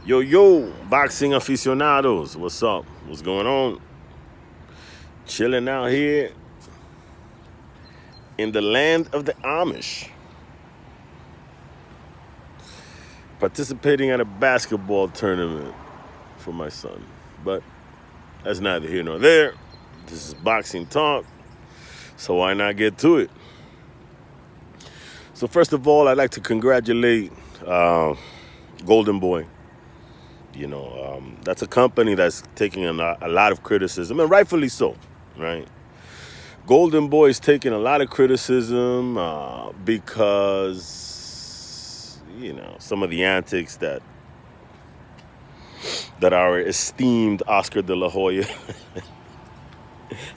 Yo, boxing aficionados, what's up? What's going on? Chilling out here in the land of the Amish. Participating at a basketball tournament for my son. But that's neither here nor there. This is boxing talk, so why not get to it? So first of all, I'd like to congratulate Golden Boy. That's a company that's taking a lot of criticism, and rightfully so, right? Golden Boy is taking a lot of criticism because, some of the antics that our esteemed Oscar De La Hoya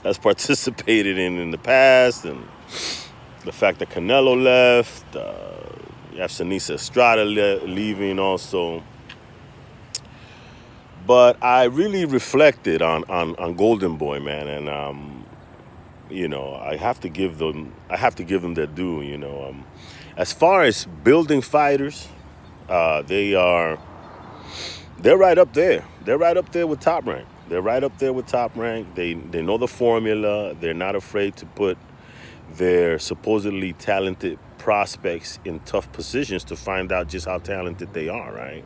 has participated in the past, and the fact that Canelo left, you have Sinisa Estrada leaving also. But I really reflected on Golden Boy, man, and I have to give them their due. As far as building fighters, they're right up there. They're right up there with Top Rank. They know the formula. They're not afraid to put their supposedly talented prospects in tough positions to find out just how talented they are, right?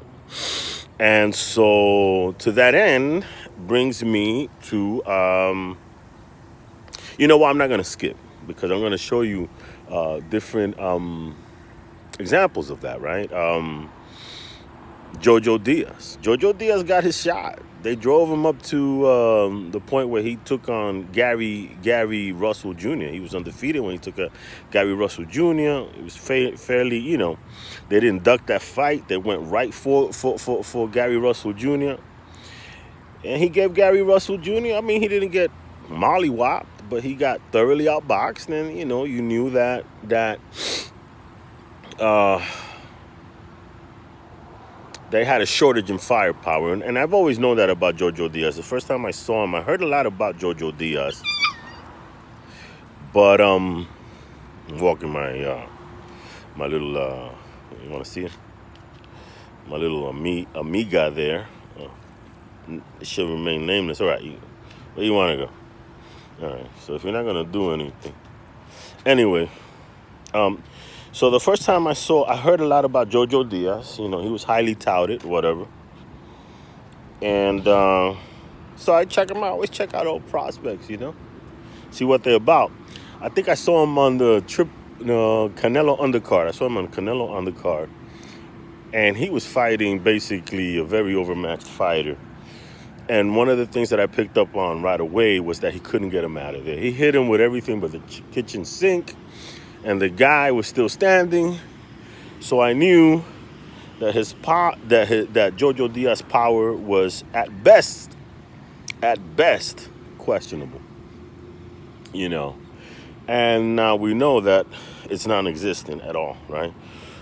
And so to that end brings me to, I'm not going to skip because I'm going to show you different examples of that, right? Jojo Diaz got his shot. They drove him up to the point where he took on Gary Russell Jr. He was undefeated when he took Gary Russell Jr. It was fairly, they didn't duck that fight. They went right for Gary Russell Jr. And he gave Gary Russell Jr., he didn't get mollywopped, but he got thoroughly outboxed. And, you knew that they had a shortage in firepower. And I've always known that about Jojo Diaz. The first time I saw him, I heard a lot about Jojo Diaz. But I'm walking my little, you want to see it? My little amiga there. It should remain nameless. All right, where you want to go? All right, so if you're not going to do anything. Anyway, so the first time I heard a lot about Jojo Diaz. He was highly touted, whatever. And so I check him out. I always check out old prospects, see what they're about. I think I saw him on the Canelo undercard. I saw him on the Canelo undercard. And he was fighting basically a very overmatched fighter. And one of the things that I picked up on right away was that he couldn't get him out of there. He hit him with everything but the kitchen sink. And the guy was still standing, so I knew that that Jojo Diaz's power was at best questionable. And now we know that it's non-existent at all, right?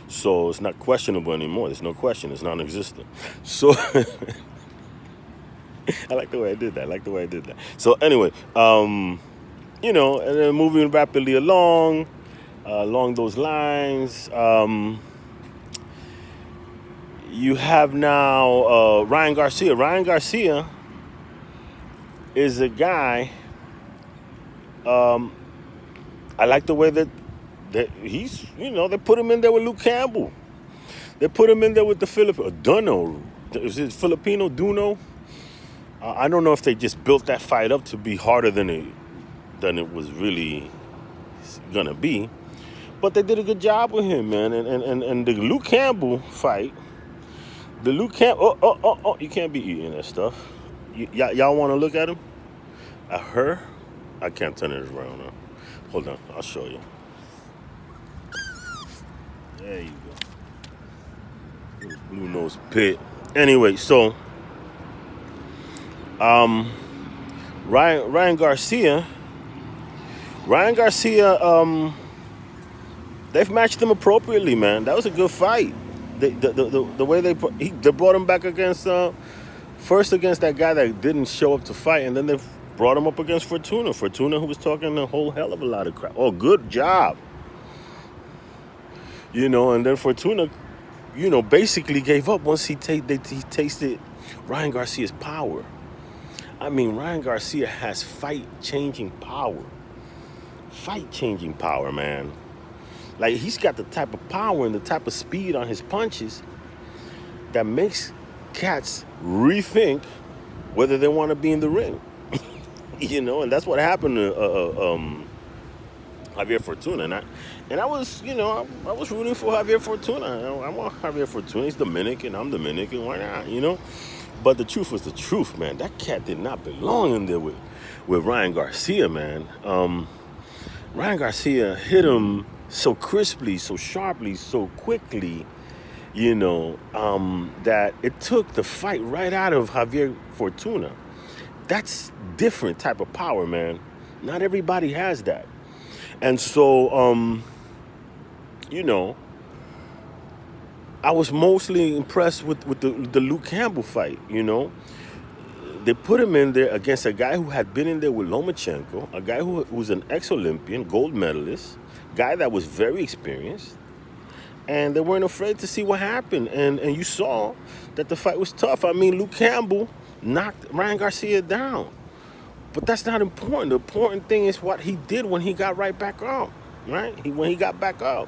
So it's not questionable anymore. There's no question. It's non-existent. So I like the way I did that. So anyway, and then moving rapidly along those lines, you have now Ryan Garcia. Ryan Garcia is a guy. I like the way that he's, they put him in there with Luke Campbell. They put him in there with the Filipino. Is it Filipino Duno? I don't know if they just built that fight up to be harder than it was really gonna be. But they did a good job with him, man. And the Luke Campbell fight, you can't be eating that stuff. Y'all want to look at him? At her? I can't turn it around now. Hold on, I'll show you. There you go. Little blue nose pit. Anyway, so Ryan Garcia, they've matched him appropriately, man. That was a good fight. The way they brought him back against first against that guy that didn't show up to fight, and then they brought him up against Fortuna, who was talking a whole hell of a lot of crap. Oh, good job. And then Fortuna, basically gave up once he tasted Ryan Garcia's power. I mean, Ryan Garcia has fight-changing power. Fight-changing power, man. Like, he's got the type of power and the type of speed on his punches that makes cats rethink whether they want to be in the ring. And that's what happened to Javier Fortuna. And I was, I was rooting for Javier Fortuna. I want Javier Fortuna. He's Dominican. I'm Dominican. Why not, But the truth was the truth, man. That cat did not belong in there with Ryan Garcia, man. Ryan Garcia hit him so crisply, so sharply, so quickly, that it took the fight right out of Javier Fortuna. That's different type of power, man. Not everybody has that. And so, I was mostly impressed with the Luke Campbell fight, They put him in there against a guy who had been in there with Lomachenko, a guy who was an ex-Olympian, gold medalist, guy that was very experienced. And they weren't afraid to see what happened. And you saw that the fight was tough. I mean, Luke Campbell knocked Ryan Garcia down. But that's not important. The important thing is what he did when he got right back up, right? When he got back up.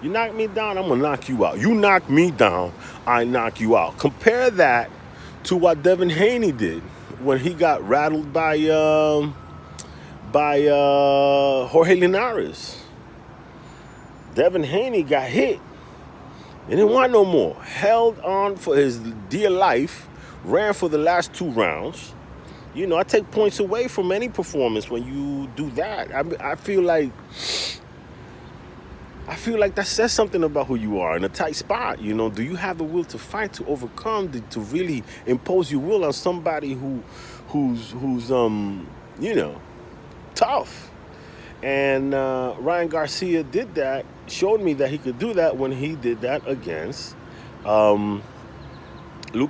You knock me down, I'm going to knock you out. You knock me down, I knock you out. Compare that to what Devin Haney did when he got rattled by Jorge Linares. Devin Haney got hit. He didn't want no more. Held on for his dear life. Ran for the last 2 rounds. I take points away from any performance when you do that. I feel like that says something about who you are in a tight spot. Do you have the will to fight, to overcome, to really impose your will on somebody who's tough? And Ryan Garcia did that, showed me that he could do that when he did that against Luke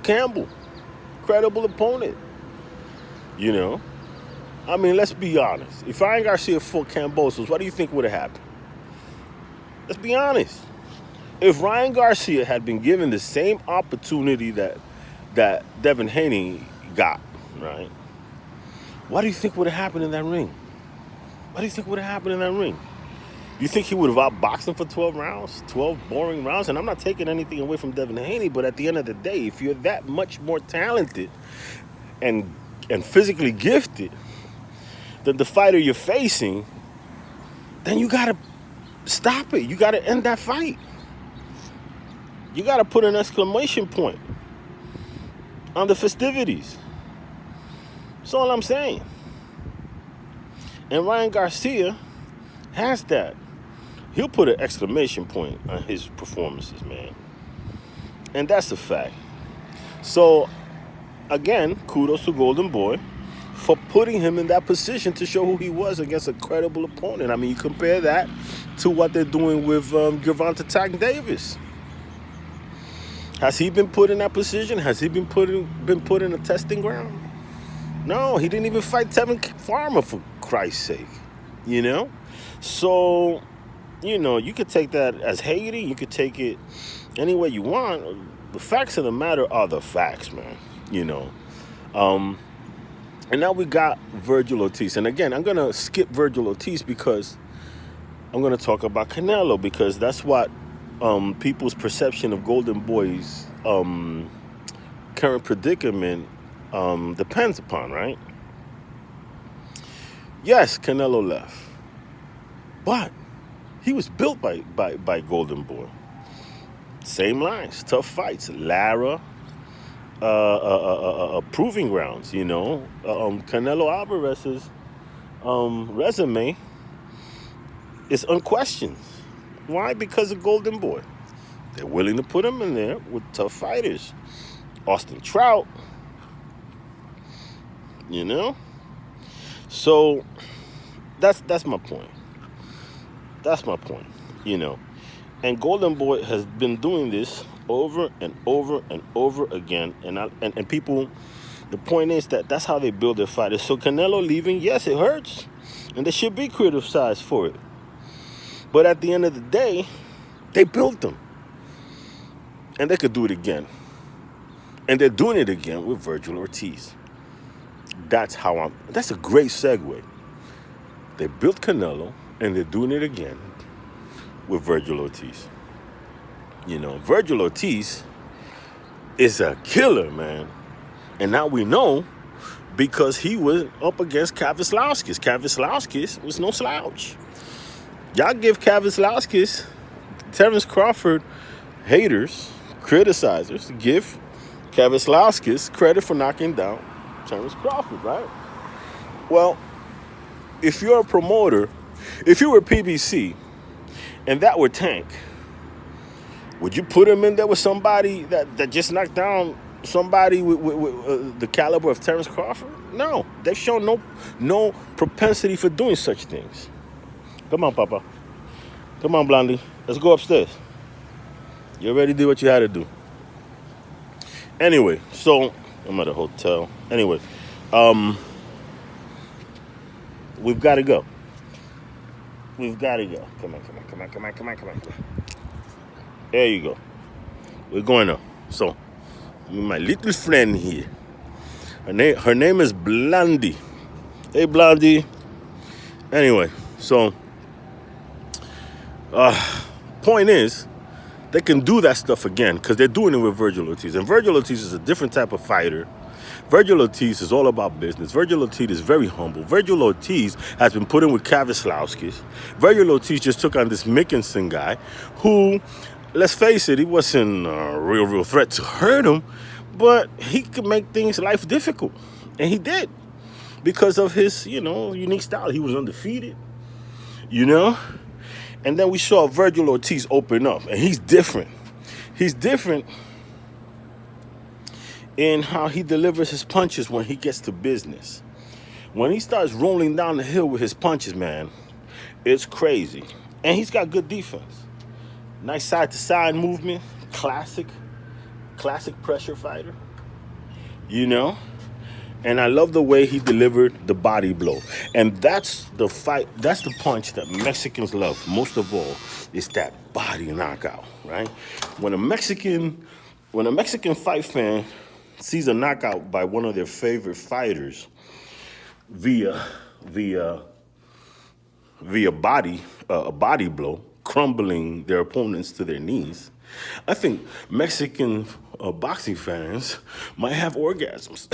Campbell. Credible opponent. I mean, let's be honest. If Ryan Garcia fought Kambosos, what do you think would have happened? Let's be honest. If Ryan Garcia had been given the same opportunity that Devin Haney got, right? What do you think would have happened in that ring? What do you think would have happened in that ring? You think he would have outboxed him for 12 rounds? 12 boring rounds? And I'm not taking anything away from Devin Haney, but at the end of the day, if you're that much more talented and physically gifted than the fighter you're facing, then you got to stop it. You got to end that fight. You got to put an exclamation point on the festivities. That's all I'm saying. And Ryan Garcia has that. He'll put an exclamation point on his performances, man. And that's a fact. So, again, kudos to Golden Boy for putting him in that position to show who he was against a credible opponent. I mean, you compare that to what they're doing with Gervonta Tank Davis. Has he been put in that position? Has he been put in a testing ground? No, he didn't even fight Tevin Farmer, for Christ's sake. So, you could take that as hating. You could take it any way you want. The facts of the matter are the facts, man. And now we got Vergil Ortiz. And again, I'm going to skip Vergil Ortiz because I'm going to talk about Canelo, because that's what people's perception of Golden Boy's current predicament depends upon, right? Yes, Canelo left. But he was built by Golden Boy. Same lines, tough fights. Lara, proving grounds, Canelo Alvarez's resume is unquestioned. Why? Because of Golden Boy. They're willing to put him in there with tough fighters. Austin Trout, So that's my point. That's my point, And Golden Boy has been doing this over and over and over again. And people, the point is that that's how they build their fighters. So Canelo leaving, yes, it hurts. And they should be criticized for it. But at the end of the day, they built them. And they could do it again. And they're doing it again with Vergil Ortiz. That's a great segue. They built Canelo, and they're doing it again with Vergil Ortiz. You know, Vergil Ortiz is a killer, man. And now we know because he was up against CHAVEZ. CHAVEZ was no slouch. Y'all give CHAVEZ, Terence Crawford haters, criticizers, give CHAVEZ credit for knocking down Terence Crawford, right? Well, if you're a promoter, if you were PBC and that were Tank, would you put him in there with somebody that just knocked down somebody with the caliber of Terence Crawford? No, they've shown no propensity for doing such things. Come on, Papa. Come on, Blondie. Let's go upstairs. You already did what you had to do. Anyway, so I'm at a hotel. Anyway, we've got to go. We've got to go. Come on. There you go. We're going up. So, my little friend here. Her name is Blondie. Hey, Blondie. Anyway, so, point is, they can do that stuff again because they're doing it with Vergil Ortiz. And Vergil Ortiz is a different type of fighter. Vergil Ortiz is all about business. Vergil Ortiz is very humble. Vergil Ortiz has been put in with CHAVEZ. Vergil Ortiz just took on this Mickinson guy who, let's face it, he wasn't a real threat to hurt him, but he could make life difficult. And he did because of his, unique style. He was undefeated, And then we saw Vergil Ortiz open up, and he's different. He's different in how he delivers his punches when he gets to business. When he starts rolling down the hill with his punches, man, it's crazy. And he's got good defense. Nice side-to-side movement. Classic pressure fighter. And I love the way he delivered the body blow. And that's the punch that Mexicans love most of all, is that body knockout, right? When a Mexican fight fan sees a knockout by one of their favorite fighters via a body blow, crumbling their opponents to their knees, I think Mexican boxing fans might have orgasms.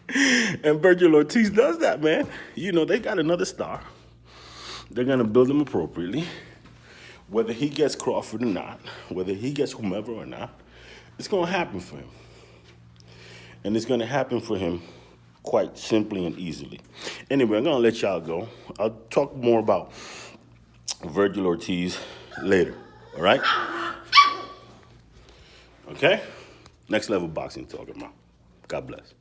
And Vergil Ortiz does that, man. They got another star. They're going to build him appropriately. Whether he gets Crawford or not, whether he gets whomever or not, it's going to happen for him. And it's going to happen for him quite simply and easily. Anyway, I'm going to let y'all go. I'll talk more about Vergil Ortiz later. All right? Okay? Next level boxing talking about. God bless.